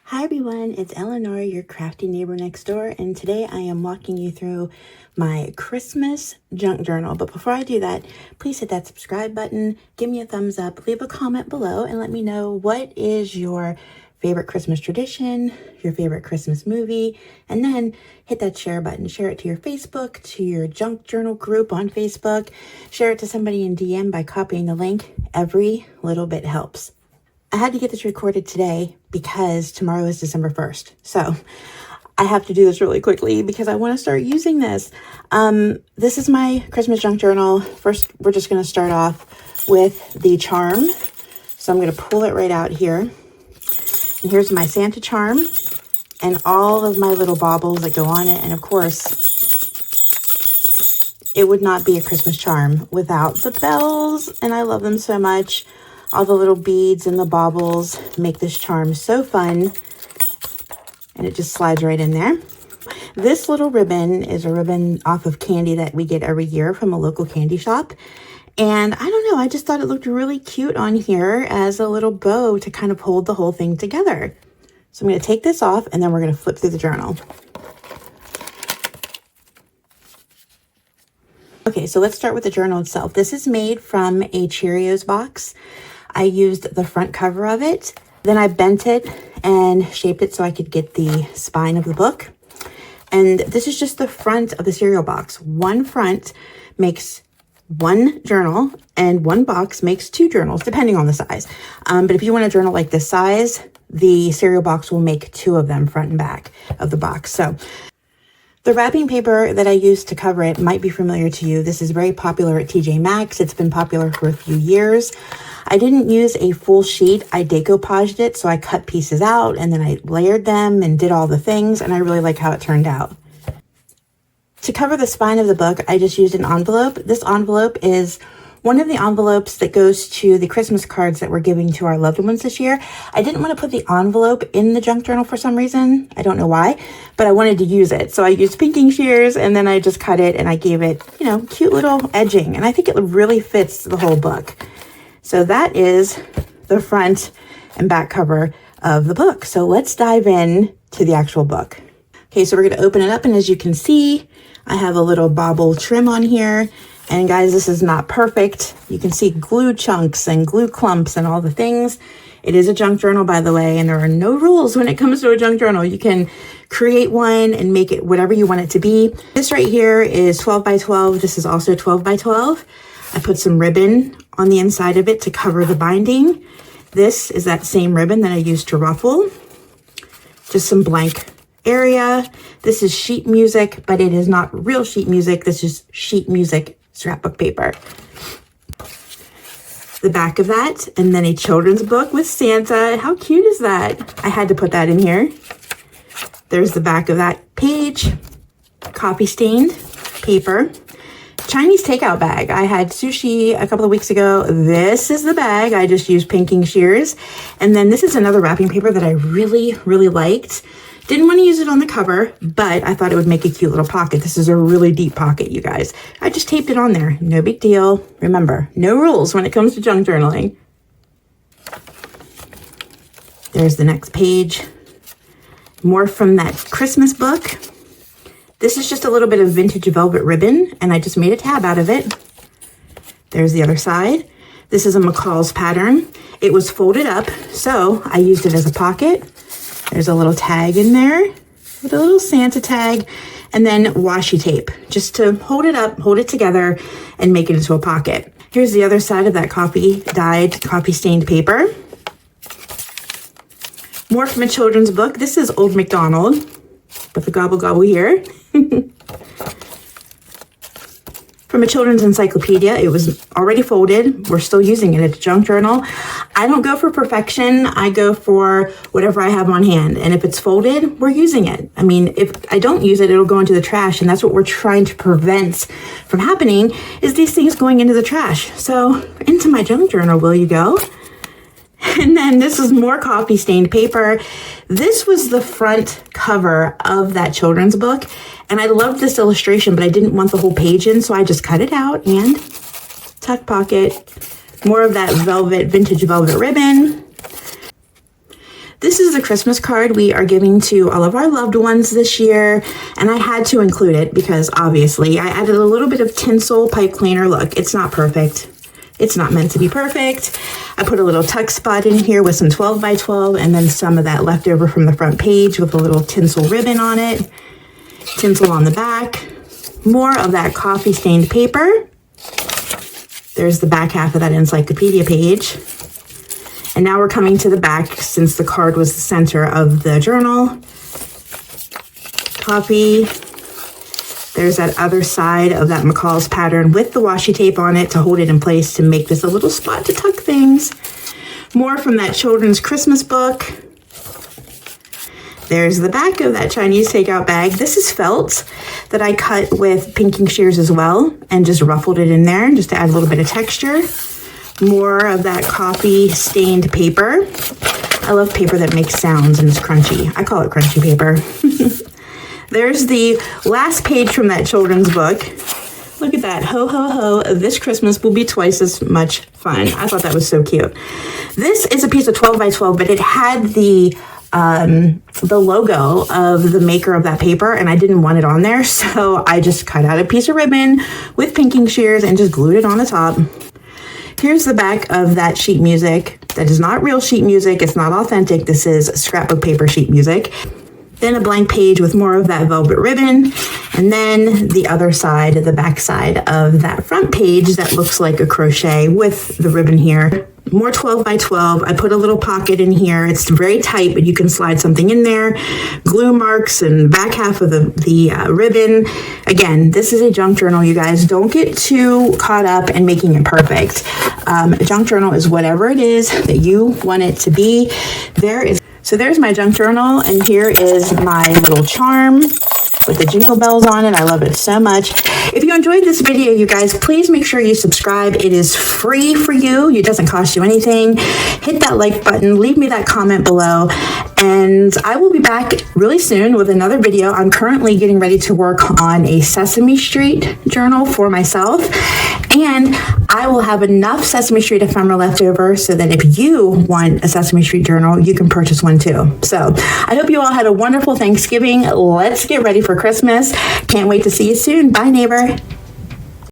Hi everyone, it's Elinor, your crafty neighbor next door, and today I am walking you through my Christmas junk journal. But before I do that, please hit that subscribe button, give me a thumbs up, leave a comment below, and let me know what is your favorite Christmas tradition, your favorite Christmas movie, and then hit that share button. Share it to your Facebook, to your junk journal group on Facebook, share it to somebody in DM by copying the link. Every little bit helps. I had to get this recorded today because tomorrow is December 1st. So I have to do this really quickly because I want to start using this. This is my Christmas junk journal. First, we're just going to start off with the charm. So I'm going to pull it right out here. And here's my Santa charm and all of my little baubles that go on it. And of course, it would not be a Christmas charm without the bells. And I love them so much. All the little beads and the baubles make this charm so fun. And it just slides right in there. This little ribbon is a ribbon off of candy that we get every year from a local candy shop. And I don't know, I just thought it looked really cute on here as a little bow to kind of hold the whole thing together. So I'm going to take this off and then we're going to flip through the journal. Okay, so let's start with the journal itself. This is made from a Cheerios box. I used the front cover of it, then I bent it and shaped it so I could get the spine of the book. And this is just the front of the cereal box. One front makes one journal and one box makes two journals, depending on the size. But if you want a journal like this size, the cereal box will make two of them, front and back of the box. So the wrapping paper that I used to cover it might be familiar to you. This is very popular at TJ Maxx. It's been popular for a few years. I didn't use a full sheet. I decoupaged it, so I cut pieces out and then I layered them and did all the things, and I really like how it turned out. To cover the spine of the book, I just used an envelope. This envelope is one of the envelopes that goes to the Christmas cards that we're giving to our loved ones this year. I didn't want to put the envelope in the junk journal for some reason. I don't know why, but I wanted to use it. So I used pinking shears and then I just cut it and I gave it, cute little edging. And I think it really fits the whole book. So that is the front and back cover of the book. So let's dive in to the actual book. Okay, so we're going to open it up, and as you can see, I have a little bobble trim on here. And guys, this is not perfect. You can see glue chunks and glue clumps and all the things. It is a junk journal, by the way, and there are no rules when it comes to a junk journal. You can create one and make it whatever you want it to be. This right here is 12 by 12. This is also 12 by 12. I put some ribbon on the inside of it to cover the binding. This is that same ribbon that I used to ruffle. Just some blank area. This is sheet music, but it is not real sheet music. This is sheet music scrapbook paper. The back of that, and then a children's book with Santa. How cute is that? I had to put that in here. There's the back of that page. Coffee stained paper. Chinese takeout bag. I had sushi a couple of weeks ago. This is the bag. I just used pinking shears. And then this is another wrapping paper that I really, really liked. Didn't want to use it on the cover, but I thought it would make a cute little pocket. This is a really deep pocket, you guys. I just taped it on there. No big deal. Remember, no rules when it comes to junk journaling. There's the next page. More from that Christmas book. This is just a little bit of vintage velvet ribbon, and I just made a tab out of it. There's the other side. This is a McCall's pattern. It was folded up, so I used it as a pocket. There's a little tag in there with a little Santa tag, and then washi tape just to hold it up, hold it together, and make it into a pocket. Here's the other side of that dyed coffee stained paper. More from a children's book. This is Old MacDonald with the gobble gobble here. From a children's encyclopedia. It was already folded. We're still using it. It's a junk journal. I don't go for perfection. I go for whatever I have on hand. And if it's folded, we're using it. I mean, if I don't use it, it'll go into the trash. And that's what we're trying to prevent from happening, is these things going into the trash. So into my junk journal, will you go? And then this is more coffee stained paper. This was the front cover of that children's book. And I loved this illustration, but I didn't want the whole page in, so I just cut it out and tuck pocket. More of that vintage velvet ribbon. This is the Christmas card we are giving to all of our loved ones this year, and I had to include it because obviously I added a little bit of tinsel pipe cleaner. Look, it's not perfect. It's not meant to be perfect. I put a little tuck spot in here with some 12 by 12 and then some of that left over from the front page with a little tinsel ribbon on it. Tinsel on the back. More of that coffee stained paper. There's the back half of that encyclopedia page. And now we're coming to the back since the card was the center of the journal. Copy. There's that other side of that McCall's pattern with the washi tape on it to hold it in place to make this a little spot to tuck things. More from that children's Christmas book. There's the back of that Chinese takeout bag. This is felt that I cut with pinking shears as well and just ruffled it in there just to add a little bit of texture. More of that coffee stained paper. I love paper that makes sounds and is crunchy. I call it crunchy paper. There's the last page from that children's book. Look at that. Ho, ho, ho. This Christmas will be twice as much fun. I thought that was so cute. This is a piece of 12 by 12, but it had the logo of the maker of that paper, and I didn't want it on there, so I just cut out a piece of ribbon with pinking shears and just glued it on the top. Here's the back of that sheet music. That is not real sheet music. It's not authentic. This is scrapbook paper sheet music. Then a blank page with more of that velvet ribbon. And then the other side, the back side of that front page that looks like a crochet with the ribbon here. More 12 by 12. I put a little pocket in here. It's very tight, but you can slide something in there. Glue marks and back half of the ribbon. Again, this is a junk journal, you guys. Don't get too caught up in making it perfect. A junk journal is whatever it is that you want it to be. So there's my junk journal, and here is my little charm with the jingle bells on it. I love it so much. If you enjoyed this video, you guys, please make sure you subscribe. It is free for you. It doesn't cost you anything. Hit that like button. Leave me that comment below. And I will be back really soon with another video. I'm currently getting ready to work on a Sesame Street journal for myself. And I will have enough Sesame Street ephemera left over so that if you want a Sesame Street journal, you can purchase one too. So I hope you all had a wonderful Thanksgiving. Let's get ready for Christmas. Can't wait to see you soon. Bye, neighbor.